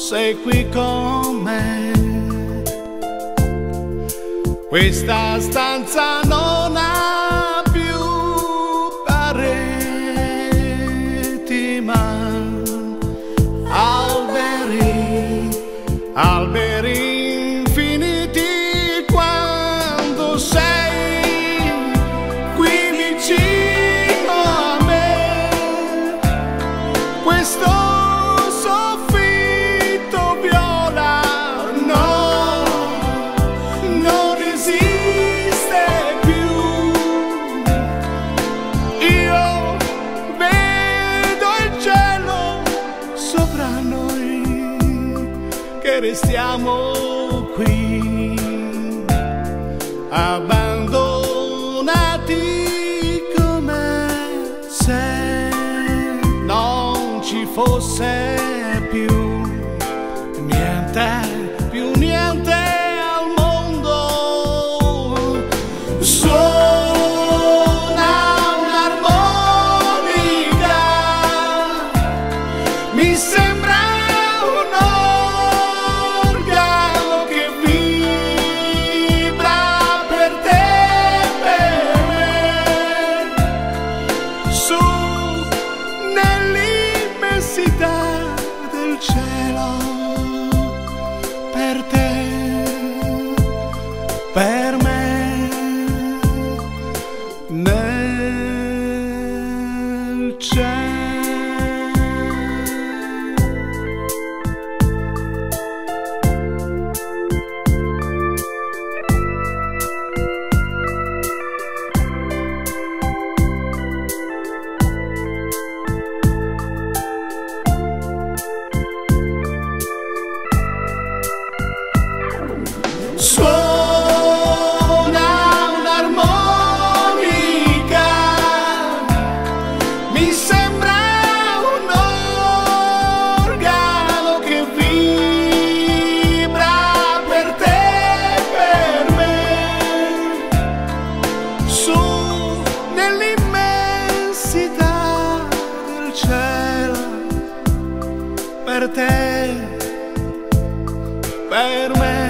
sei qui con me. Questa stanza non ha più pareti, ma alberi, alberi infiniti. Quando sei qui vicino a me, questo soffitto viola non esiste più. Io vedo il cielo sopra noi, che restiamo qui abbandonati, come se non ci fosse più niente al mondo. Suona un'armonica, mi sembra un organo che vibra per te e per me, su nell'immensità del cielo, per te, per me, nel cielo. Suona un'armonica, mi sembra un organo che vibra per te e per me, su nell'immensità del cielo, per te, per me.